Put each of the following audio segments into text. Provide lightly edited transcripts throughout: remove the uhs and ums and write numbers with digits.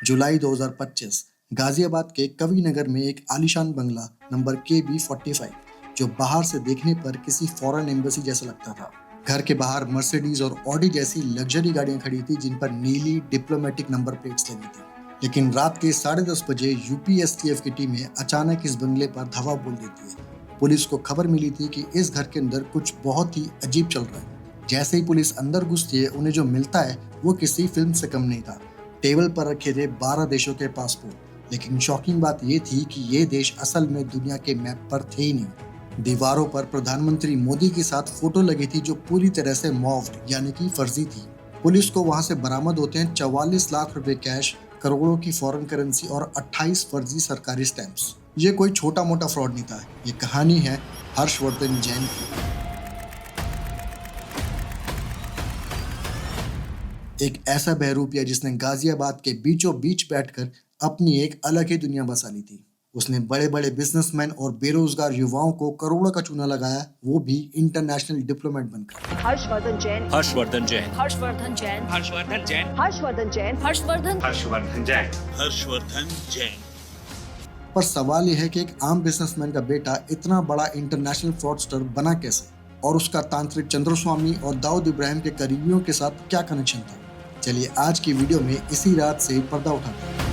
जुलाई 2025 गाजियाबाद के कवि नगर में एक आलीशान बंगला नंबर KB45 जो बाहर से देखने पर किसी फॉरेन एम्बेसी जैसा लगता था। घर के बाहर मर्सिडीज और ऑडी जैसी लग्जरी गाड़ियां खड़ी थी जिन पर नीली डिप्लोमेटिक नंबर प्लेट्स लगी थी। लेकिन रात के 10:30 बजे UPSTF की टीमें अचानक इस बंगले पर धावा बोल देती है। पुलिस को खबर मिली थी कि इस घर के अंदर कुछ बहुत ही अजीब चल रहा है। जैसे ही पुलिस अंदर घुसती है उन्हें जो मिलता है वो किसी फिल्म से कम नहीं था। टेबल पर रखे थे 12 देशों के पासपोर्ट, लेकिन शॉकिंग बात ये थी कि ये देश असल में दुनिया के मैप पर थे ही नहीं। दीवारों पर प्रधानमंत्री मोदी के साथ फोटो लगी थी जो पूरी तरह से मॉर्फ्ड यानी कि फर्जी थी। पुलिस को वहां से बरामद होते हैं 44 लाख रुपए कैश, करोड़ों की फॉरेन करेंसी और 28 फर्जी सरकारी स्टैंप्स। ये कोई छोटा मोटा फ्रॉड नहीं था, ये कहानी है हर्षवर्धन जैन की। एक ऐसा बहरूपिया जिसने गाजियाबाद के बीचों बीच बैठकर अपनी एक अलग ही दुनिया बसा ली थी। उसने बड़े बड़े बिजनेसमैन और बेरोजगार युवाओं को करोड़ों का चूना लगाया, वो भी इंटरनेशनल डिप्लोमेट बनकर। हर्षवर्धन जैन, हर्षवर्धन जैन, हर्षवर्धन जैन, हर्षवर्धन जैन, हर्षवर्धन जैन, हर्षवर्धन हर्षवर्धन जैन, हर्षवर्धन जैन। पर सवाल यह है कि एक आम बिजनेसमैन का बेटा इतना बड़ा इंटरनेशनल फ्रॉडस्टर बना कैसे, और उसका तांत्रिक चंद्रस्वामी और दाऊद इब्राहिम के करीबियों के साथ क्या कनेक्शन था। चलिए आज की वीडियो में इसी रात से पर्दा उठाते हैं।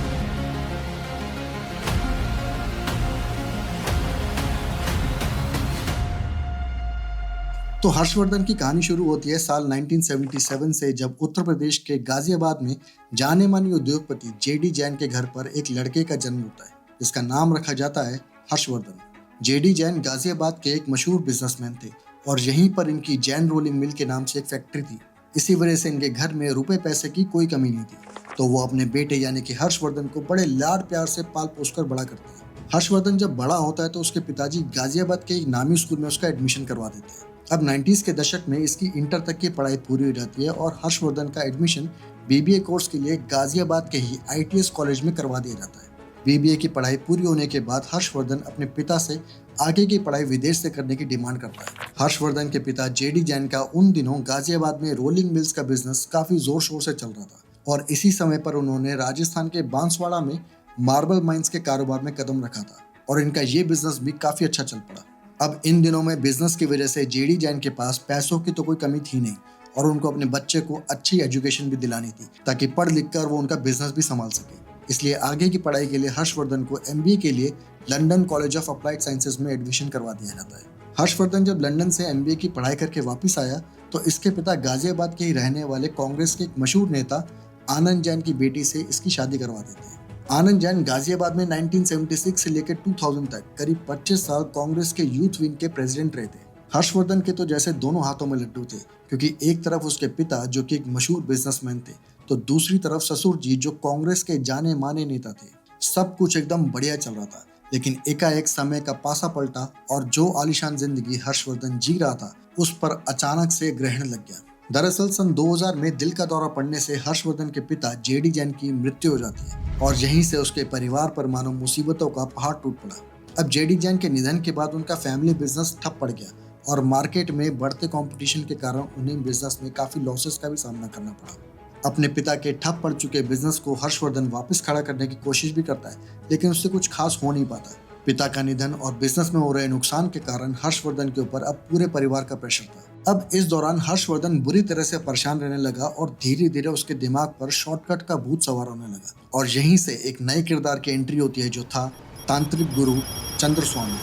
तो हर्षवर्धन की कहानी शुरू होती है साल 1977 से, जब उत्तर प्रदेश के गाजियाबाद में जाने माने उद्योगपति JD जैन के घर पर एक लड़के का जन्म होता है जिसका नाम रखा जाता है हर्षवर्धन। JD जैन गाजियाबाद के एक मशहूर बिजनेसमैन थे और यहीं पर इनकी जैन रोलिंग मिल के नाम से एक फैक्ट्री थी। इसी वजह से इनके घर में रुपए पैसे की कोई कमी नहीं थी। तो वो अपने बेटे यानी कि हर्षवर्धन को बड़े लाड प्यार से पाल पोस कर बड़ा करते हैं। हर्षवर्धन जब बड़ा होता है तो उसके पिताजी गाजियाबाद के एक नामी स्कूल में उसका एडमिशन करवा देते हैं। अब 90s के दशक में इसकी इंटर तक की पढ़ाई पूरी हो जाती है और हर्षवर्धन का एडमिशन BBA कोर्स के लिए गाजियाबाद के ही ITS कॉलेज में करवा दिया जाता है। BBA की पढ़ाई पूरी होने के बाद हर्षवर्धन अपने पिता से आगे की पढ़ाई विदेश से करने की डिमांड करता है। हर्षवर्धन के पिता JD जैन का उन दिनों गाजियाबाद में रोलिंग मिल्स का बिजनेस काफी जोर शोर से चल रहा था और इसी समय पर उन्होंने राजस्थान के बांसवाड़ा में मार्बल माइंस के कारोबार में कदम रखा था और इनका ये बिजनेस भी काफी अच्छा चल पड़ा। अब इन दिनों में बिजनेस की वजह से JD जैन के पास पैसों की तो कोई कमी थी नहीं और उनको अपने बच्चे को अच्छी एजुकेशन भी दिलानी थी ताकि पढ़ लिख कर वो उनका बिजनेस भी संभाल सके। इसलिए आगे की पढ़ाई के लिए हर्षवर्धन को MBA के लिए London college of applied sciences में एडमिशन करवा दिया जाता है। हर्षवर्धन जब लंदन से MBA की पढ़ाई करके वापस आया तो इसके पिता गाजियाबाद के ही रहने वाले कांग्रेस के एक मशहूर नेता आनंद जैन की बेटी से इसकी शादी करवा देते हैं। आनंद जैन गाजियाबाद में 1976 से लेकर 2000 तक करीब 25 साल कांग्रेस के यूथ विंग के प्रेसिडेंट रहे थे। हर्षवर्धन के तो जैसे दोनों हाथों में लड्डू थे, क्योंकि एक तरफ उसके पिता जो कि एक मशहूर बिजनेसमैन थे तो दूसरी तरफ ससुर जी जो कांग्रेस के जाने माने नेता थे। सब कुछ एकदम बढ़िया चल रहा था, लेकिन एकाएक समय का पासा पलटा और जो आलीशान जिंदगी हर्षवर्धन जी रहा था उस पर अचानक से ग्रहण लग गया। दरअसल सन 2000 में दिल का दौरा पड़ने से हर्षवर्धन के पिता JD जैन की मृत्यु हो जाती है और यहीं से उसके परिवार पर मानो मुसीबतों का पहाड़ टूट पड़ा। अब JD जैन के निधन के बाद उनका फैमिली बिजनेस ठप पड़ गया और मार्केट में बढ़ते कंपटीशन के कारण उन्हें बिजनेस में काफी लॉसेस का भी सामना करना पड़ा। अपने पिता के ठप पड़ चुके बिजनेस को हर्षवर्धन वापस खड़ा करने की कोशिश भी करता है, लेकिन उससे कुछ खास हो नहीं पाता। पिता का निधन और बिजनेस में हो रहे नुकसान के कारण हर्षवर्धन के ऊपर अब पूरे परिवार का प्रेशर था। अब इस दौरान हर्षवर्धन बुरी तरह से परेशान रहने लगा और धीरे धीरे उसके दिमाग पर शॉर्टकट का भूत सवार होने लगा और यहीं से एक नए किरदार की एंट्री होती है जो था तांत्रिक गुरु चंद्रस्वामी।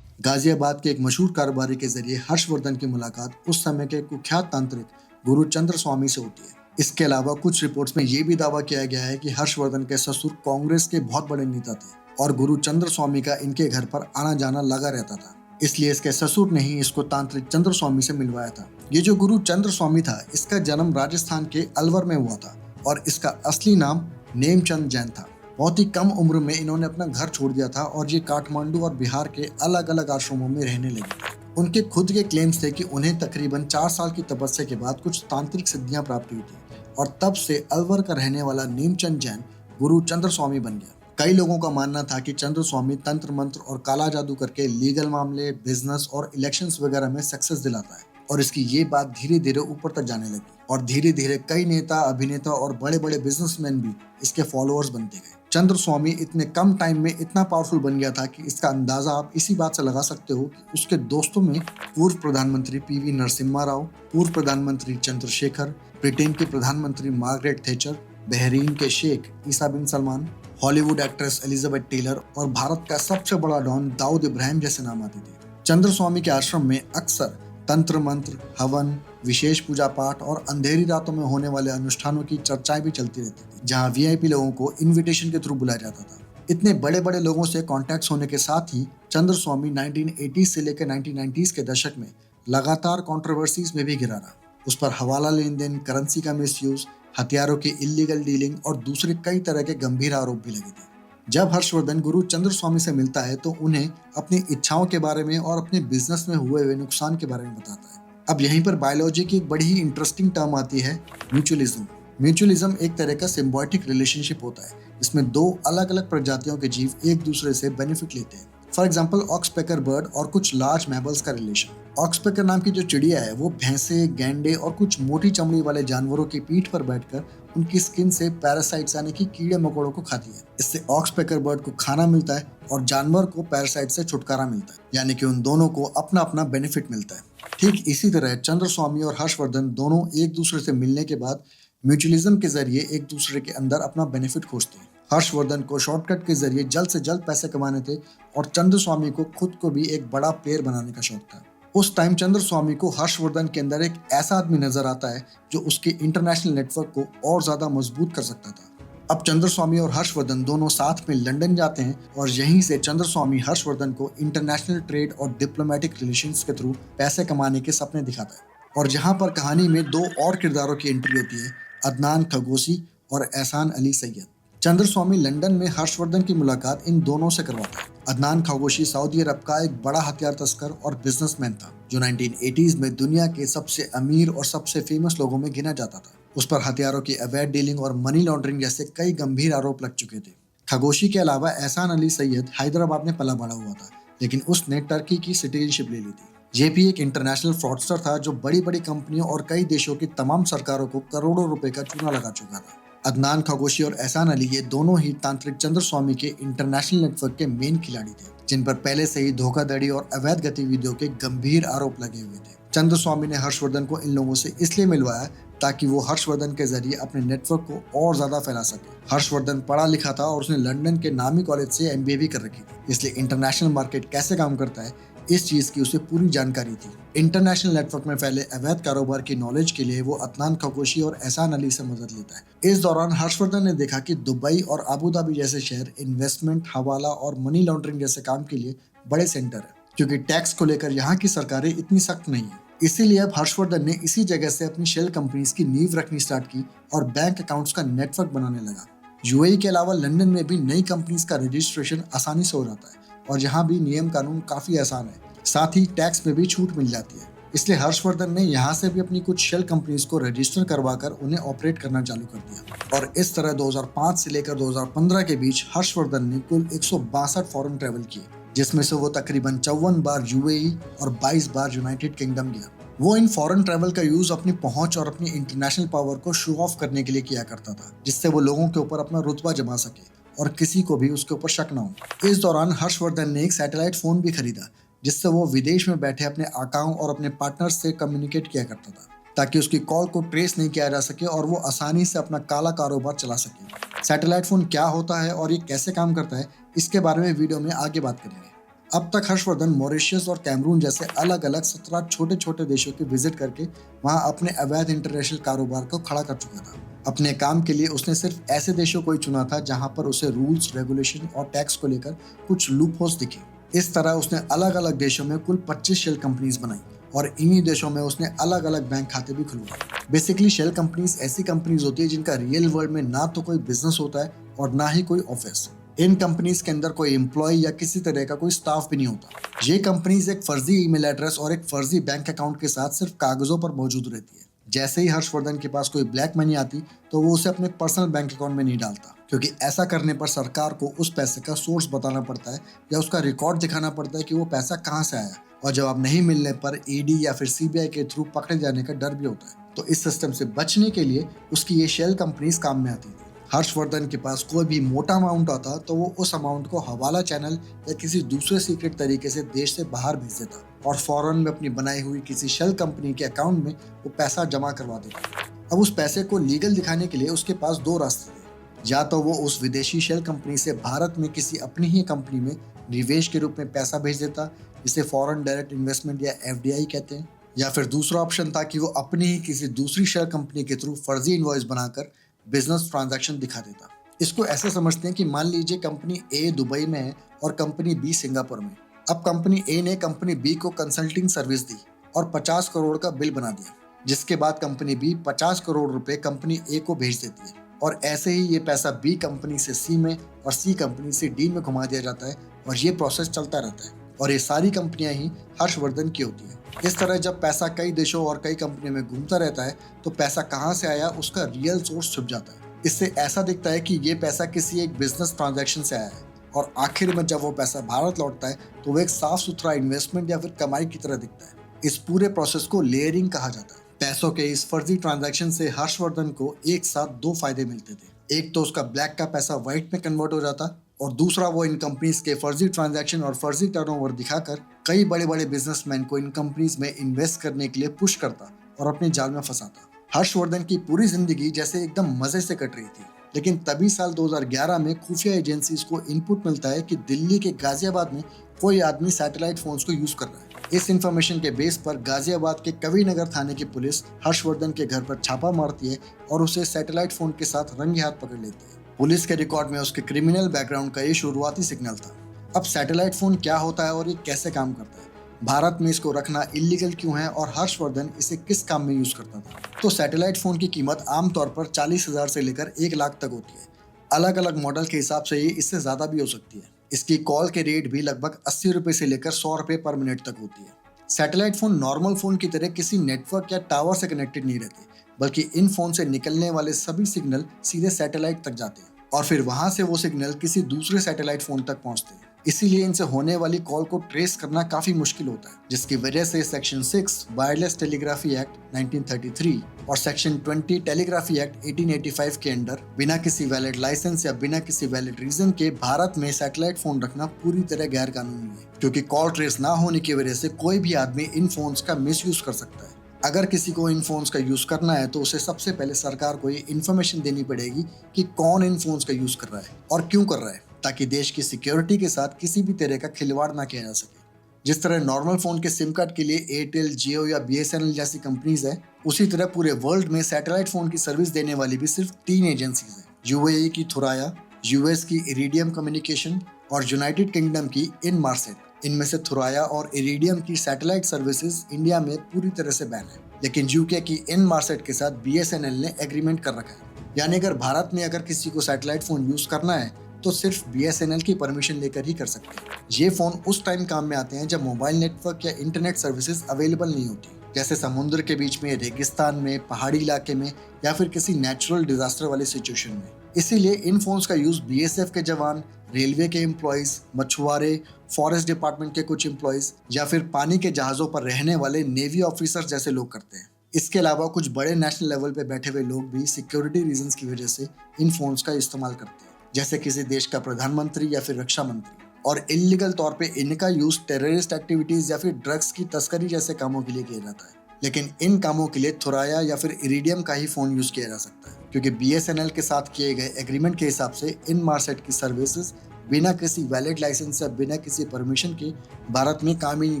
गाजियाबाद के एक मशहूर कारोबारी के जरिए हर्षवर्धन की मुलाकात उस समय के कुख्यात तांत्रिक गुरु चंद्रस्वामी से होती है। इसके अलावा कुछ रिपोर्ट्स में ये भी दावा किया गया है कि हर्षवर्धन के ससुर कांग्रेस के बहुत बड़े नेता थे और गुरु चंद्रस्वामी का इनके घर पर आना जाना लगा रहता था, इसलिए इसके ससुर ने ही इसको तांत्रिक चंद्रस्वामी से मिलवाया था। ये जो गुरु चंद्रस्वामी था इसका जन्म राजस्थान के अलवर में हुआ था और इसका असली नाम नेमचंद जैन था। बहुत ही कम उम्र में इन्होंने अपना घर छोड़ दिया था और ये काठमांडू और बिहार के अलग अलग आश्रमों में रहने लगे। उनके खुद के क्लेम्स थे कि उन्हें तकरीबन 4 साल की तपस्या के बाद कुछ तांत्रिक सिद्धियां प्राप्त हुई थी और तब से अलवर का रहने वाला नेमचंद जैन गुरु चंद्रस्वामी बन गया। कई लोगों का मानना था कि चंद्रस्वामी तंत्र मंत्र और काला जादू करके लीगल मामले, बिजनेस और इलेक्शंस वगैरह में सक्सेस दिलाता है, और इसकी ये बात धीरे धीरे ऊपर तक जाने लगी और धीरे धीरे कई नेता, अभिनेता और बड़े बड़े बिजनेसमैन भी इसके फॉलोअर्स बनते गए। चंद्र स्वामी इतने कम टाइम में इतना पावरफुल बन गया था कि इसका अंदाजा आप इसी बात से लगा सकते हो कि उसके दोस्तों में पूर्व प्रधानमंत्री पीवी नरसिम्हा राव, पूर्व प्रधानमंत्री चंद्रशेखर, ब्रिटेन के प्रधानमंत्री मार्गरेट थैचर, बहरीन के शेख Isa bin Salman, Hollywood actress Elizabeth Taylor और भारत का सबसे बड़ा डॉन दाऊद इब्राहिम जैसे नाम आते थे। चंद्र स्वामी के आश्रम में अक्सर तंत्र मंत्र, हवन, विशेष पूजा पाठ और अंधेरी रातों में होने वाले अनुष्ठानों की चर्चाएं भी चलती रहती थी, जहां वीआईपी लोगों को इनविटेशन के थ्रू बुलाया जाता था। इतने बड़े बड़े लोगों से कॉन्टैक्ट्स होने के साथ ही चंद्र स्वामी 1980s से लेकर 1990s के दशक में लगातार कंट्रोवर्सीज में भी घिरा रहा। उस पर हवाला लेन देन, करेंसी का मिसयूज, हथियारों की इलीगल डीलिंग और दूसरे कई तरह के गंभीर आरोप भी लगे थे। जब हर्षवर्धन गुरु चंद्र स्वामी से मिलता है तो उन्हें अपनी इच्छाओं के बारे में और अपने बिजनेस में हुए हुए नुकसान के बारे में बताता है। अब यहीं पर बायोलॉजी की एक बड़ी ही इंटरेस्टिंग टर्म आती है, म्यूचुअलिज्म। म्यूचुअलिज्म एक तरह का सिम्बायोटिक रिलेशनशिप होता है। इसमें दो अलग अलग प्रजातियों के जीव एक दूसरे से बेनिफिट लेते हैं। फॉर एग्जाम्पल ऑक्सपेकर बर्ड और कुछ लार्ज मैमल्स का रिलेशन। ऑक्सपेकर नाम की जो चिड़िया है वो भैंसे, गैंडे और कुछ मोटी चमड़ी वाले जानवरों की पीठ पर बैठकर उनकी स्किन से पैरासाइट्स यानी कि कीड़े मकोड़ों को खाती है। इससे ऑक्सपेकर बर्ड को खाना मिलता है और जानवर को पैरासाइट से छुटकारा मिलता है, यानी कि उन दोनों को अपना अपना बेनिफिट मिलता है। ठीक इसी तरह चंद्र स्वामी और हर्षवर्धन दोनों एक दूसरे से मिलने के बाद म्यूचुअलिज्म के जरिए एक दूसरे के अंदर अपना बेनिफिट खोजते हैं। हर्षवर्धन को शॉर्टकट के जरिए जल्द से जल्द पैसे कमाने थे और चंद्र स्वामी को खुद को भी एक बड़ा प्लेयर बनाने का शौक था। उस टाइम चंद्र स्वामी को हर्षवर्धन के अंदर एक ऐसा आदमी नजर आता है जो उसके इंटरनेशनल नेटवर्क को और ज्यादा मजबूत कर सकता था। अब चंद्र स्वामी और हर्षवर्धन दोनों साथ में लंदन जाते हैं और यहीं से चंद्र स्वामी हर्षवर्धन को इंटरनेशनल ट्रेड और डिप्लोमेटिक रिलेशंस के थ्रू पैसे कमाने के सपने दिखाता है। और जहां पर कहानी में दो और किरदारों की एंट्री होती है, अदनान खगोशी और एहसान अली सैयद। चंद्र स्वामी लंदन में हर्षवर्धन की मुलाकात इन दोनों से करवाता है। अदनान खगोशी सऊदी अरब का एक बड़ा हथियार तस्कर और बिजनेसमैन था जो 1980s में दुनिया के सबसे अमीर और सबसे फेमस लोगों में गिना जाता था। उस पर हथियारों की अवैध डीलिंग और मनी लॉन्ड्रिंग जैसे कई गंभीर आरोप लग चुके थे। खगोशी के अलावा एहसान अली सैयद हैदराबाद में पला बड़ा हुआ था, लेकिन उसने टर्की की सिटीजनशिप ले ली थी। ये भी एक इंटरनेशनल फ्रॉडस्टर था जो बड़ी बड़ी कंपनियों और कई देशों की तमाम सरकारों को करोड़ों रुपए का चूना लगा चुका था। अदनान खगोशी और एहसान अली ये दोनों ही तांत्रिक चंद्र स्वामी के इंटरनेशनल नेटवर्क के मेन खिलाड़ी थे, जिन पर पहले से ही धोखाधड़ी और अवैध गतिविधियों के गंभीर आरोप लगे हुए थे। चंद्र स्वामी ने हर्षवर्धन को इन लोगों से इसलिए मिलवाया ताकि वो हर्षवर्धन के जरिए अपने नेटवर्क को और ज्यादा फैला सके। हर्षवर्धन पढ़ा लिखा था और उसने लंदन के नामी कॉलेज से MBA भी कर रखी थी, इसलिए इंटरनेशनल मार्केट कैसे काम करता है इस चीज की उसे पूरी जानकारी थी। इंटरनेशनल नेटवर्क में फैले अवैध कारोबार की नॉलेज के लिए वो अदनान खगोशी और एहसान अली से मदद लेता है। इस दौरान हर्षवर्धन ने देखा कि दुबई और अबू धाबी जैसे शहर इन्वेस्टमेंट, हवाला और मनी लॉन्ड्रिंग जैसे काम के लिए बड़े सेंटर है, क्योंकि टैक्स को लेकर यहाँ की सरकारें इतनी सख्त नहीं है। इसीलिए अब हर्षवर्धन ने इसी जगह से अपनी शेल कंपनीज की नींव रखनी स्टार्ट की और बैंक अकाउंट्स का नेटवर्क बनाने लगा। UAE के अलावा लंदन में भी नई कंपनीज का रजिस्ट्रेशन आसानी से हो जाता है और यहाँ भी नियम कानून काफी आसान है, साथ ही टैक्स में भी छूट मिल जाती है। इसलिए हर्षवर्धन ने यहाँ से भी अपनी कुछ शेल कंपनीज को रजिस्टर करवाकर उन्हें ऑपरेट करना चालू कर दिया। और इस तरह 2005 से लेकर 2015 के बीच हर्षवर्धन ने कुल 162 फॉरेन ट्रैवल किए, जिसमें से वो तकरीबन 54 बार UAE और 22 बार यूनाइटेड किंगडम गया। वो इन फॉरेन ट्रैवल का यूज अपनी पहुंच और अपनी इंटरनेशनल पावर को शो ऑफ करने के लिए किया करता था, जिससे वो लोगों के ऊपर अपना रुतबा जमा सके और किसी को भी उसके ऊपर शक न हो। इस दौरान हर्षवर्धन ने एक सैटेलाइट फोन भी खरीदा, जिससे वो विदेश में बैठे अपने आकाओं और अपने पार्टनर्स से कम्युनिकेट किया करता था, ताकि उसकी कॉल को ट्रेस नहीं किया जा सके और वो आसानी से अपना काला कारोबार चला सके। सैटेलाइट फोन क्या होता है और ये कैसे काम करता है, इसके बारे में वीडियो में आगे बात करेंगे। अब तक हर्षवर्धन मॉरिशस और कैमरून जैसे अलग अलग 17 छोटे छोटे देशों के विजिट करके वहां अपने अवैध इंटरनेशनल कारोबार को खड़ा कर चुका था। अपने काम के लिए उसने सिर्फ ऐसे देशों को ही चुना था जहां पर उसे रूल्स, रेगुलेशन और टैक्स को लेकर कुछ लूपहोल्स दिखे। इस तरह उसने अलग अलग देशों में कुल 25 शेल कंपनीज बनाई और इन्हीं देशों में उसने अलग अलग बैंक खाते भी खुलवाए। बेसिकली शेल कंपनीज ऐसी कंपनीज होती है जिनका रियल वर्ल्ड में ना तो कोई बिजनेस होता है और ना ही कोई ऑफिस। इन कंपनीज के अंदर कोई एम्प्लॉय या किसी तरह का कोई स्टाफ भी नहीं होता। ये कंपनीज एक फर्जी ईमेल एड्रेस और एक फर्जी बैंक अकाउंट के साथ सिर्फ कागजों पर मौजूद रहती है। जैसे ही हर्षवर्धन के पास कोई ब्लैक मनी आती तो वो उसे अपने पर्सनल बैंक अकाउंट में नहीं डालता, क्योंकि ऐसा करने पर सरकार को उस पैसे का सोर्स बताना पड़ता है या उसका रिकॉर्ड दिखाना पड़ता है कि वो पैसा कहाँ से आया और जवाब नहीं मिलने पर ईडी या फिर सीबीआई के थ्रू पकड़े जाने का डर भी होता है। तो इस सिस्टम से बचने के लिए उसकी ये शेल कंपनीज काम में आती थी। हर्षवर्धन के पास कोई भी मोटा अमाउंट आता तो वो उस अमाउंट को हवाला चैनल या किसी दूसरे सीक्रेट तरीके से देश से बाहर भेज देता और फौरन में अपनी बनाई हुई किसी शेल कंपनी के अकाउंट में वो पैसा जमा करवा देता। अब उस पैसे को लीगल दिखाने के लिए उसके पास दो रास्ते थे। या तो वो उस विदेशी शेल कंपनी से भारत में किसी अपनी ही कंपनी में निवेश के रूप में पैसा भेज देता, जिसे फॉरेन डायरेक्ट इन्वेस्टमेंट या एफडीआई कहते हैं, या फिर दूसरा ऑप्शन था कि वो अपनी ही किसी दूसरी शेयर कंपनी के थ्रू फर्जी इनवॉइस बनाकर बिजनेस ट्रांजैक्शन दिखा देता। इसको ऐसे समझते हैं कि मान लीजिए कंपनी ए दुबई में है और कंपनी बी सिंगापुर में। अब कंपनी ए ने कंपनी बी को कंसल्टिंग सर्विस दी और 50 करोड़ का बिल बना दिया, जिसके बाद कंपनी बी 50 करोड़ रुपए कंपनी ए को भेज देती है और ऐसे ही ये पैसा बी कंपनी से सी में और सी कंपनी से डी में घुमा दिया जाता है और ये प्रोसेस चलता रहता है और ये सारी कंपनियां ही हर्षवर्धन की होती है। इस तरह जब पैसा कई देशों और कई कंपनियों में घूमता रहता है तो पैसा कहाँ से आया उसका रियल सोर्स छुप जाता है। इससे ऐसा दिखता है कि ये पैसा किसी एक बिजनेस ट्रांजैक्शन से आया है और आखिर में जब वो पैसा भारत लौटता है तो वो एक साफ सुथरा इन्वेस्टमेंट या फिर कमाई की तरह दिखता है। इस पूरे प्रोसेस को लेयरिंग कहा जाता है। पैसों के इस फर्जी ट्रांजैक्शन से हर्षवर्धन को एक साथ दो फायदे मिलते थे। एक तो उसका ब्लैक का पैसा व्हाइट में कन्वर्ट हो जाता और दूसरा वो इन कंपनीज के फर्जी ट्रांजैक्शन और फर्जी टर्नओवर दिखाकर कई बड़े बड़े बिजनेसमैन को इन कंपनीज में इन्वेस्ट करने के लिए पुश करता और अपने जाल में फंसाता। हर्षवर्धन की पूरी जिंदगी जैसे एकदम मजे से कट रही थी, लेकिन तभी साल 2011 में खुफिया एजेंसीज को इनपुट मिलता है कि दिल्ली के गाजियाबाद में कोई आदमी सैटेलाइट फोन्स को यूज कर रहा है। इस इंफॉर्मेशन के बेस पर गाजियाबाद के कविनगर थाने की पुलिस हर्षवर्धन के घर पर छापा मारती है और उसे सैटेलाइट फोन के साथ रंगे हाथ पकड़ लेती है। पुलिस के रिकॉर्ड में उसके क्रिमिनल बैकग्राउंड का ये शुरुआती सिग्नल था। अब सैटेलाइट फोन क्या होता है और ये कैसे काम करता है, भारत में इसको रखना इलीगल क्यों है और हर्षवर्धन इसे किस काम में यूज करता था। तो सैटेलाइट फोन की कीमत आमतौर पर 40,000 से लेकर 1 लाख तक होती है। अलग अलग मॉडल के हिसाब से ये इससे ज्यादा भी हो सकती है। इसकी कॉल के रेट भी लगभग 80 रुपए से लेकर 100 रुपए पर मिनट तक होती है। सैटेलाइट फोन नॉर्मल फोन की तरह किसी नेटवर्क या टावर से कनेक्टेड नहीं रहते, बल्कि इन फोन से निकलने वाले सभी सिग्नल सीधे सैटेलाइट तक जाते हैं और फिर वहां से वो सिग्नल किसी दूसरे सैटेलाइट फोन तक पहुंचते हैं। इसीलिए इनसे होने वाली कॉल को ट्रेस करना काफी मुश्किल होता है, जिसकी वजह से सेक्शन 6 वायरलेस टेलीग्राफी एक्ट 1933 और सेक्शन 20 टेलीग्राफी एक्ट 1885 के अंडर बिना किसी वैलिड लाइसेंस या बिना किसी वैलिड रीजन के भारत में सैटेलाइट फोन रखना पूरी तरह गैर कानूनी है, क्योंकि कॉल ट्रेस ना होने की वजह से कोई भी आदमी इन फोन्स का मिसयूज कर सकता है। अगर किसी को इन फोन्स का यूज करना है तो उसे सबसे पहले सरकार को ये इन्फॉर्मेशन देनी पड़ेगी कि कौन इन फोन्स का यूज कर रहा है और क्यों कर रहा है, ताकि देश की सिक्योरिटी के साथ किसी भी तरह का खिलवाड़ ना किया जा सके। जिस तरह नॉर्मल फोन के सिम कार्ड के लिए एयरटेल, जियो या बीएसएनएल जैसी कंपनीज है, उसी तरह पूरे वर्ल्ड में सैटेलाइट फोन की सर्विस देने वाली भी सिर्फ 3 एजेंसीज है। यूएई की थुराया, यूएस की इरिडियम कम्युनिकेशन और यूनाइटेड किंगडम की इनमार्सेट। इनमें से थुराया और इरिडियम की सैटेलाइट सर्विसेज इंडिया में पूरी तरह से बैन है, लेकिन यूके की इनमार्सेट के साथ बीएसएनएल ने एग्रीमेंट कर रखा है। यानी अगर भारत में अगर किसी को सैटेलाइट फोन यूज करना है तो सिर्फ बीएसएनएल की परमिशन लेकर ही कर सकते हैं। ये फोन उस टाइम काम में आते हैं जब मोबाइल नेटवर्क या इंटरनेट सर्विसेज अवेलेबल नहीं होती, जैसे समुद्र के बीच में, रेगिस्तान में, पहाड़ी इलाके में या फिर किसी नेचुरल डिजास्टर वाली सिचुएशन में। इसीलिए इन फोन्स का यूज बीएसएफ के जवान, रेलवे के एम्प्लॉयज, मछुआरे, फॉरेस्ट डिपार्टमेंट के कुछ एम्प्लॉयज या फिर पानी के जहाजों पर रहने वाले नेवी ऑफिसर्स जैसे लोग करते हैं। इसके अलावा कुछ बड़े नेशनल लेवल पे बैठे हुए लोग भी सिक्योरिटी रीजंस की वजह से इन फोन्स का इस्तेमाल करते हैं, जैसे किसी देश का प्रधानमंत्री या फिर रक्षा मंत्री। और इलीगल तौर पे इनका यूज टेररिस्ट एक्टिविटीज या फिर ड्रग्स की तस्करी जैसे कामों के लिए किया जाता है, लेकिन इन कामों के लिए थुराया या फिर इरिडियम का ही फोन यूज किया जा सकता है, क्योंकि बीएसएनएल के साथ किए गए एग्रीमेंट के हिसाब से इनमार्सेट की सर्विसेज बिना किसी वैलिड लाइसेंस या बिना किसी परमिशन के भारत में काम ही नहीं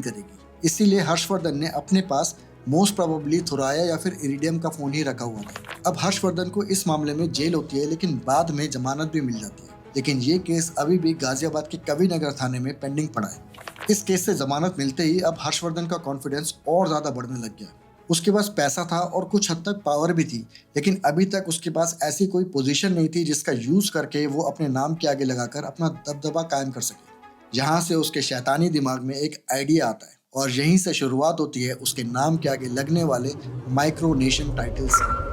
करेगी। इसीलिए हर्षवर्धन ने अपने पास मोस्ट प्रोबेबली थुराया या फिर इरिडियम का फोन ही रखा हुआ था। अब हर्षवर्धन को इस मामले में जेल होती है, लेकिन बाद में जमानत भी मिल जाती है, लेकिन ये केस अभी भी गाजियाबाद के कविनगर थाने में पेंडिंग पड़ा है। इस केस से जमानत मिलते ही अब हर्षवर्धन का कॉन्फिडेंस और ज्यादा बढ़ने लग गया। उसके पास पैसा था और कुछ हद तक पावर भी थी, लेकिन अभी तक उसके पास ऐसी कोई पोजीशन नहीं थी जिसका यूज करके वो अपने नाम के आगे लगाकर अपना दबदबा कायम कर सके। यहाँ से उसके शैतानी दिमाग में एक आइडिया आता है और यहीं से शुरुआत होती है उसके नाम के आगे लगने वाले माइक्रोनेशन टाइटल्स की।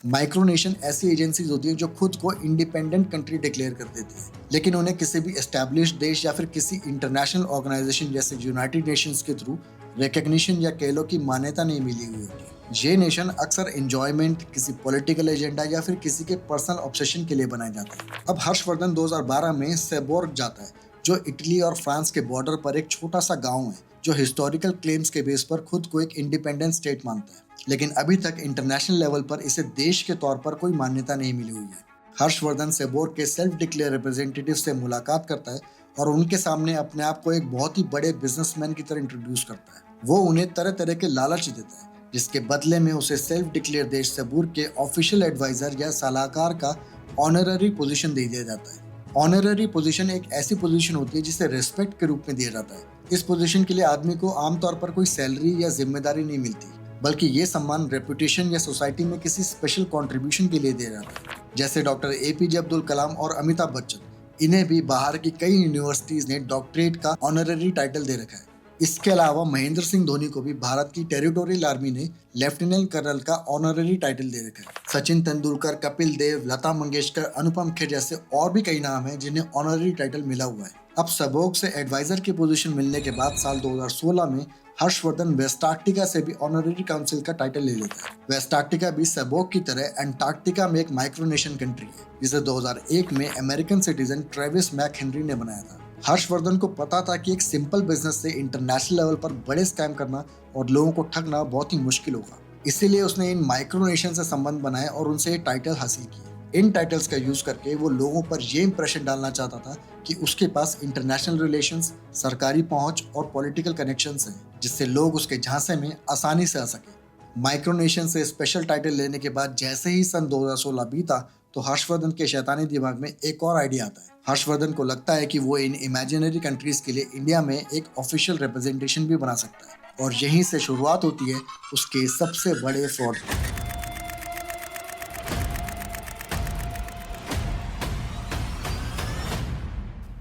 माइक्रोनेशन ऐसी एजेंसीज होती है जो खुद को इंडिपेंडेंट कंट्री डिक्लेयर कर देती है, लेकिन उन्हें किसी भी एस्टैब्लिश्ड देश या फिर किसी इंटरनेशनल ऑर्गेनाइजेशन जैसे यूनाइटेड नेशंस के थ्रू रिकग्निशन या कह लो की मान्यता नहीं मिली हुई होती। ये नेशन अक्सर एंजॉयमेंट, किसी पॉलिटिकल एजेंडा या फिर किसी के पर्सनल ऑब्सेशन के लिए बनाए जाते हैं। अब हर्षवर्धन 2012 में सेबोर्ग जाता है, जो इटली और फ्रांस के बॉर्डर पर एक छोटा सा गाँव है जो हिस्टोरिकल क्लेम्स के बेस पर खुद को एक इंडिपेंडेंट स्टेट मानता है, लेकिन अभी तक इंटरनेशनल लेवल पर इसे देश के तौर पर कोई मान्यता नहीं मिली हुई है। हर्षवर्धन सेबोर्ग के सेल्फ डिक्लेयर रिप्रेजेंटेटिव से मुलाकात करता है और उनके सामने अपने आप को एक बहुत ही बड़े बिजनेसमैन की तरह इंट्रोड्यूस करता है। वो उन्हें तरह तरह के लालच देता है, जिसके बदले में उसे सेल्फ डिक्लेयर देश सेबोर्ग के ऑफिशियल एडवाइजर या सलाहकार का ऑनररी पोजीशन दे दिया जाता है। ऑनररी पोजीशन एक ऐसी पोजीशन होती है जिसे रिस्पेक्ट के रूप में दिया जाता है। इस पोजीशन के लिए आदमी को आमतौर पर कोई सैलरी या जिम्मेदारी नहीं मिलती, बल्कि ये सम्मान रेपुटेशन या सोसाइटी में किसी स्पेशल कंट्रीब्यूशन के लिए दिया जाता है। जैसे डॉक्टर APJ अब्दुल कलाम और अमिताभ बच्चन, इन्हें भी बाहर की कई यूनिवर्सिटीज ने डॉक्टरेट का ऑनररी टाइटल दे रखा है। इसके अलावा महेंद्र सिंह धोनी को भी भारत की टेरिटोरियल आर्मी ने लेफ्टिनेंट कर्नल का ऑनररी टाइटल दे रखा है। सचिन तेंदुलकर, कपिल देव, लता मंगेशकर, अनुपम खेर जैसे और भी कई नाम हैं जिन्हें ऑनररी टाइटल मिला हुआ है। अब सेबोर्ग से एडवाइजर की पोजीशन मिलने के बाद साल 2016 में हर्षवर्धन वेस्ट आर्कटिका से भी ऑनररी काउंसिल का टाइटल ले लेता है। वेस्ट आर्कटिका भी सेबोर्ग की तरह एंटार्क्टिका में एक माइक्रोनेशन कंट्री है, जिसे 2001 में अमेरिकन सिटीजन ट्रेविस मैकहेनरी ने बनाया था। हर्षवर्धन को पता था कि एक सिंपल बिजनेस से इंटरनेशनल लेवल पर बड़े स्कैम करना और लोगों को ठगना बहुत ही मुश्किल होगा, इसीलिए उसने इन माइक्रोनेशन से संबंध बनाए और उनसे ये टाइटल हासिल किए। इन टाइटल्स का यूज करके वो लोगों पर ये इंप्रेशन डालना चाहता था कि उसके पास इंटरनेशनल रिलेशंस, सरकारी पहुंच और पॉलिटिकल कनेक्शंस हैं, जिससे लोग उसके झांसे में आसानी से आ सके। माइक्रोनेशन से स्पेशल टाइटल लेने के बाद जैसे ही सन 2016 बीता तो हर्षवर्धन के शैतानी दिमाग में एक और आइडिया आता है। हर्षवर्धन को लगता है कि वो इन इमेजिनरी कंट्रीज के लिए इंडिया में एक ऑफिशियल रिप्रेजेंटेशन भी बना सकता है, और यहीं से शुरुआत होती है उसके सबसे बड़े फ्रॉड की।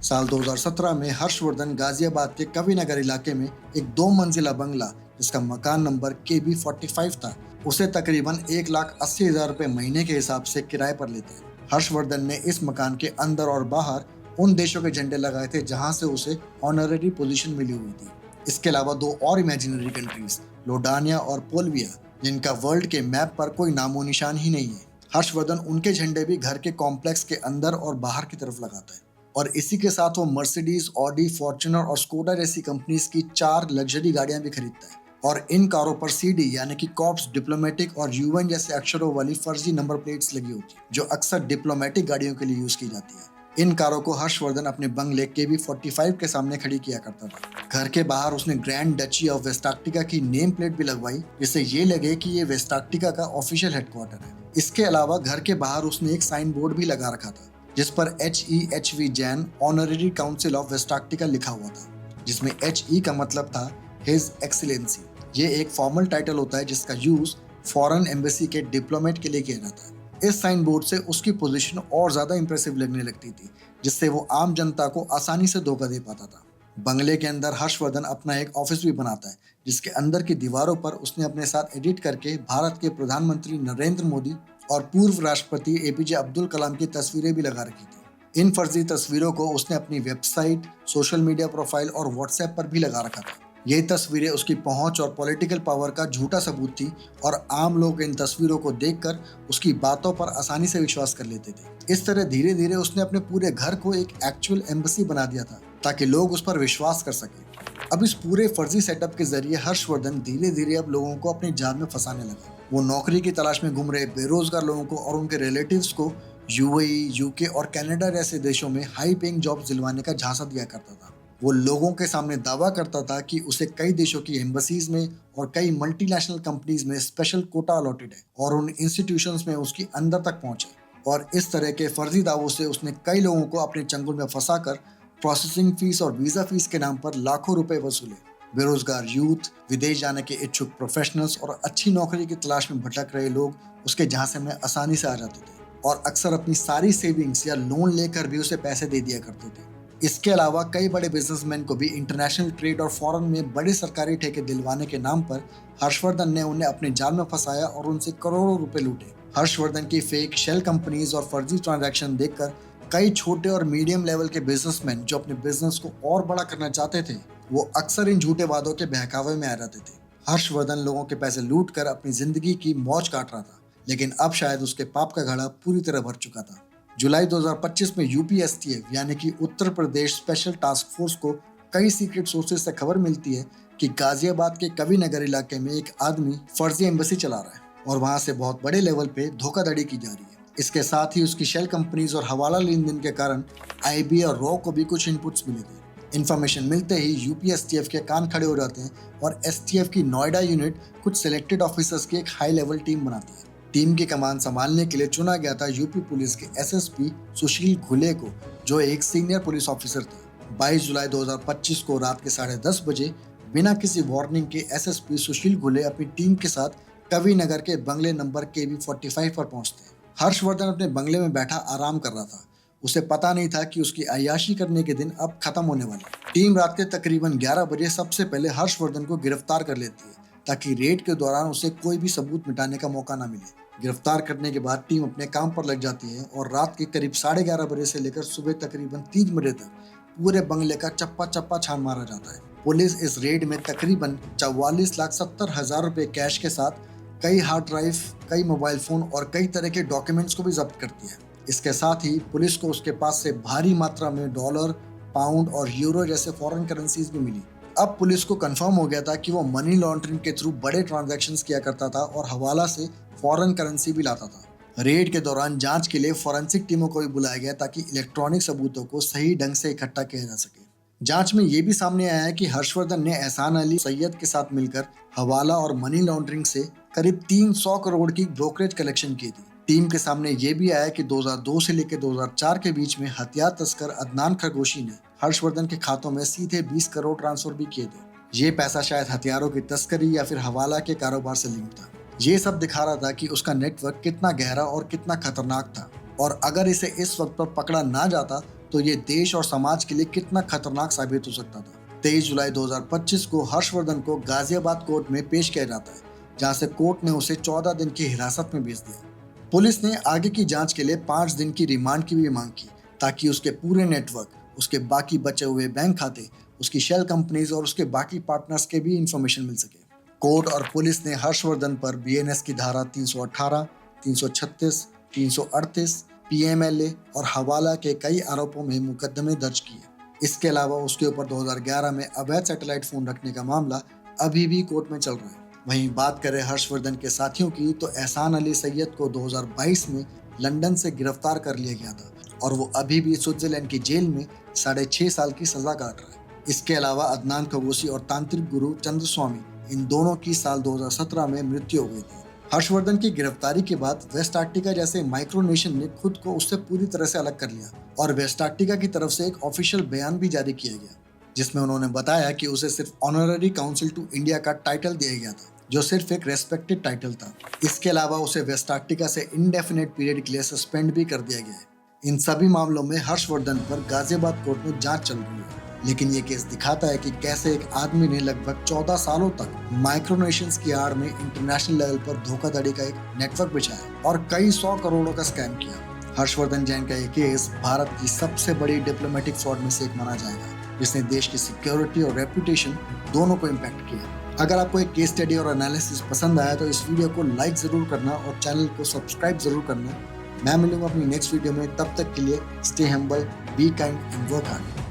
साल 2017 में हर्षवर्धन गाजियाबाद के कविनगर इलाके में एक 2 मंजिला बंगला, जिसका मकान नंबर KB45 था, उसे तकरीबन 1,80,000 रुपए महीने के हिसाब से किराए पर लेते हैं। हर्षवर्धन ने इस मकान के अंदर और बाहर उन देशों के झंडे लगाए थे जहां से उसे ऑनररी पोजीशन मिली हुई थी। इसके अलावा 2 और इमेजिनरी कंट्रीज, लोडानिया और पोलविया, जिनका वर्ल्ड के मैप पर कोई नामो निशान ही नहीं है। हर्षवर्धन उनके झंडे भी घर के कॉम्प्लेक्स के अंदर और बाहर की तरफ लगाता है, और इसी के साथ वो मर्सिडीज, ऑडी, फॉर्च्यूनर और स्कोडा जैसी कंपनीज की 4 लग्जरी गाड़ियां भी खरीदता है, और इन कारों पर CD यानी कि कॉर्प्स, डिप्लोमेटिक और UN जैसे अक्षरों वाली फर्जी नंबर प्लेट्स लगी होती है, जो अक्सर डिप्लोमेटिक गाड़ियों के लिए यूज की जाती है। इन कारों को हर्षवर्धन अपने बंगले KB45 के सामने खड़ी किया करता था। घर के बाहर उसने Grand Duchy of West Arctica की नेम प्लेट भी लगवाई, जिससे ये लगे कि ये वेस्ट आर्कटिका का ऑफिशियल हेडक्वार्टर है। इसके अलावा घर के बाहर उसने एक साइन बोर्ड भी लगा रखा था, जिस पर HEHV Jain honorary council of West Arctica लिखा हुआ था, जिसमें HE का मतलब था हिज एक्सीलेंसी। ये एक फॉर्मल टाइटल होता है जिसका यूज फॉरेन एम्बेसी के डिप्लोमेट के लिए किया जाता है। इस साइन बोर्ड से उसकी पोजीशन और ज्यादा इंप्रेसिव लगने लगती थी, जिससे वो आम जनता को आसानी से धोखा दे पाता था। बंगले के अंदर हर्षवर्धन अपना एक ऑफिस भी बनाता है, जिसके अंदर की दीवारों पर उसने अपने साथ एडिट करके भारत के प्रधानमंत्री नरेंद्र मोदी और पूर्व राष्ट्रपति APJ अब्दुल कलाम की तस्वीरें भी लगा रखी थी। इन फर्जी तस्वीरों को उसने अपनी वेबसाइट, सोशल मीडिया प्रोफाइल और व्हाट्सएप पर भी लगा रखा था। ये तस्वीरें उसकी पहुंच और पॉलिटिकल पावर का झूठा सबूत थी, और आम लोग इन तस्वीरों को देखकर उसकी बातों पर आसानी से विश्वास कर लेते थे। इस तरह धीरे धीरे उसने अपने पूरे घर को एक एक्चुअल एम्बेसी बना दिया था, ताकि लोग उस पर विश्वास कर सके। अब इस पूरे फर्जी सेटअप के जरिए हर्षवर्धन धीरे धीरे अब लोगों को अपने जाल में फंसाने लगा। वो नौकरी की तलाश में घूम रहे बेरोजगार लोगों को और उनके रिलेटिव्स को UAE, UK और कनाडा जैसे देशों में हाई पेइंग जॉब दिलवाने का झांसा दिया करता था। वो लोगों के सामने दावा करता था कि उसे कई देशों की एम्बेसीज में और कई मल्टीनेशनल कंपनीज में स्पेशल कोटा अलॉटेड है, और उन इंस्टीट्यूशंस में उसकी अंदर तक पहुंच है। और इस तरह के फर्जी दावों से उसने कई लोगों को अपने चंगुल में फंसाकर प्रोसेसिंग फीस और वीजा फीस के नाम पर लाखों रुपए वसूले। बेरोजगार यूथ, विदेश जाने के इच्छुक प्रोफेशनल्स और अच्छी नौकरी की तलाश में भटक रहे लोग उसके झांसे में आसानी से आ जाते थे, और अक्सर अपनी सारी सेविंग्स या लोन लेकर भी उसे पैसे दे दिया करते थे। इसके अलावा कई बड़े बिजनेसमैन को भी इंटरनेशनल ट्रेड और फॉरेन में बड़े सरकारी ठेके दिलवाने के नाम पर हर्षवर्धन ने उन्हें अपने जाल में फंसाया और उनसे करोड़ों रुपए लूटे। हर्षवर्धन की फेक शेल कंपनीज और फर्जी ट्रांजैक्शन देखकर कई छोटे और मीडियम लेवल के बिजनेसमैन जो अपने बिजनेस को और बड़ा करना चाहते थे, वो अक्सर इन झूठे वादों के बहकावे में आ जाते थे। हर्षवर्धन लोगों के पैसे लूट कर अपनी जिंदगी की मौज काट रहा था, लेकिन अब शायद उसके पाप का घड़ा पूरी तरह भर चुका था। जुलाई 2025 में यूपीएसटीएफ यानी कि Uttar Pradesh special task force को कई सीक्रेट सोर्सेज से खबर मिलती है कि गाजियाबाद के कवि नगर इलाके में एक आदमी फर्जी एम्बेसी चला रहा है और वहां से बहुत बड़े लेवल पे धोखाधड़ी की जा रही है। इसके साथ ही उसकी शेल कंपनीज और हवाला लेन देन के कारण आईबी और रॉ को भी कुछ इनपुट्स मिले थे। इन्फॉर्मेशन मिलते ही यूपीएसटीएफ के कान खड़े हो जाते हैं और एसटीएफ की नोएडा यूनिट कुछ सिलेक्टेड ऑफिसर्स की एक हाई लेवल टीम बनाती है। टीम की कमान संभालने के लिए चुना गया था यूपी पुलिस के एसएसपी सुशील घुले को, जो एक सीनियर पुलिस ऑफिसर थे। 22 जुलाई 2025 को रात के 10:30 बजे बिना किसी वार्निंग के एसएसपी सुशील घुले अपनी टीम के साथ कवि नगर के बंगले नंबर KB 45 पर पहुंचते हैं। हर्षवर्धन अपने बंगले में बैठा आराम कर रहा था। उसे पता नहीं था कि उसकी अय्याशी करने के दिन अब खत्म होने वाले। टीम रात के तकरीबन 11 बजे सबसे पहले हर्षवर्धन को गिरफ्तार कर लेती है ताकि रेड के दौरान उसे कोई भी सबूत मिटाने का मौका ना मिले। गिरफ्तार करने के बाद टीम अपने काम पर लग जाती है और रात के करीब 11:30 बजे से लेकर सुबह तकरीबन 3 बजे तक पूरे बंगले का चप्पा चप्पा छान मारा जाता है। पुलिस इस रेड में तकरीबन 44,70,000 रुपए कैश के साथ कई हार्ड ड्राइव, कई मोबाइल फोन और कई तरह के डॉक्यूमेंट्स को भी जब्त करती है। इसके साथ ही पुलिस को उसके पास से भारी मात्रा में डॉलर, पाउंड और यूरो जैसे फॉरेन करेंसीज भी मिली। अब पुलिस को कंफर्म हो गया था कि वो मनी लॉन्ड्रिंग के थ्रू बड़े ट्रांजैक्शंस किया करता था और हवाला से फॉरेन करेंसी भी लाता था। रेड के दौरान जांच के लिए फॉरेंसिक टीमों को भी बुलाया गया ताकि इलेक्ट्रॉनिक सबूतों को सही ढंग से इकट्ठा किया जा सके। जांच में ये भी सामने आया है कि हर्षवर्धन ने एहसान अली सैयद के साथ मिलकर हवाला और मनी लॉन्ड्रिंग से करीब 300 करोड़ की ब्रोकरेज कलेक्शन की थी। टीम के सामने ये भी आया कि 2002 से लेकर 2004 के बीच में हथियार तस्कर अदनान खरगोशी ने हर्षवर्धन के खातों में सीधे 20 करोड़ ट्रांसफर भी किए थे। ये पैसा शायद हथियारों की तस्करी या फिर हवाला के कारोबार से लिंक था। ये सब दिखा रहा था कि उसका नेटवर्क कितना गहरा और कितना खतरनाक था, और अगर इसे इस वक्त पर पकड़ा ना जाता तो ये देश और समाज के लिए कितना खतरनाक साबित हो सकता था। 23 जुलाई 2025 को हर्षवर्धन को गाजियाबाद कोर्ट में पेश किया जाता है, जहां से कोर्ट ने उसे 14 दिन की हिरासत में भेज दिया। पुलिस ने आगे की जांच के लिए 5 दिन की रिमांड की भी मांग की ताकि उसके पूरे नेटवर्क, उसके बाकी बचे हुए बैंक खाते, उसकी शेल कंपनीज और उसके बाकी पार्टनर्स के भी इंफॉर्मेशन मिल सके। कोर्ट और पुलिस ने हर्षवर्धन पर BNS की धारा 318, 336, 338, PMLA और हवाला के कई आरोपों में मुकदमे दर्ज किए। इसके अलावा उसके ऊपर 2011 में अवैध सैटेलाइट फोन रखने का मामला अभी भी कोर्ट में चल रहा है। वहीं बात करें हर्षवर्धन के साथियों की, तो एहसान अली सैयद को 2022 में लंदन से गिरफ्तार कर लिया गया था और वो अभी भी स्विट्जरलैंड की जेल में 6.5 साल की सजा काट रहा है। इसके अलावा अदनान खरगोशी और तांत्रिक गुरु चंद्रस्वामी, इन दोनों की साल 2017 में मृत्यु हो गई थी। हर्षवर्धन की गिरफ्तारी के बाद वेस्ट अर्टिका जैसे माइक्रोनेशन ने खुद को उससे पूरी तरह से अलग कर लिया और वेस्ट अर्टिका की तरफ से एक ऑफिशियल बयान भी जारी किया गया, जिसमें उन्होंने बताया कि उसे सिर्फ ऑनररी काउंसिल टू इंडिया का टाइटल दिया गया था, जो सिर्फ एक रेस्पेक्टेड टाइटल था। इसके अलावा उसे वेस्ट अर्टिका से इंडेफिनेट पीरियड के लिए सस्पेंड भी कर दिया गया है। इन सभी मामलों में हर्षवर्धन पर गाजियाबाद कोर्ट में जांच चल रही है, लेकिन ये केस दिखाता है कि कैसे एक आदमी ने लगभग 14 सालों तक माइक्रोनेशंस की आड़ में इंटरनेशनल लेवल पर धोखाधड़ी का एक नेटवर्क बिछाया और कई 100 करोड़ों का स्कैम किया। हर्षवर्धन जैन का ये केस भारत की सबसे बड़ी डिप्लोमेटिक फ्रॉड में से एक माना जाएगा, जिसने देश की सिक्योरिटी और रेपुटेशन दोनों को इम्पैक्ट किया। अगर आपको एक केस स्टडी और एनालिसिस पसंद आया तो इस वीडियो को लाइक जरूर करना और चैनल को सब्सक्राइब जरूर करना। मैं मिलूंगा अपनी नेक्स्ट वीडियो में, तब तक के लिए stay humble, be kind and work hard.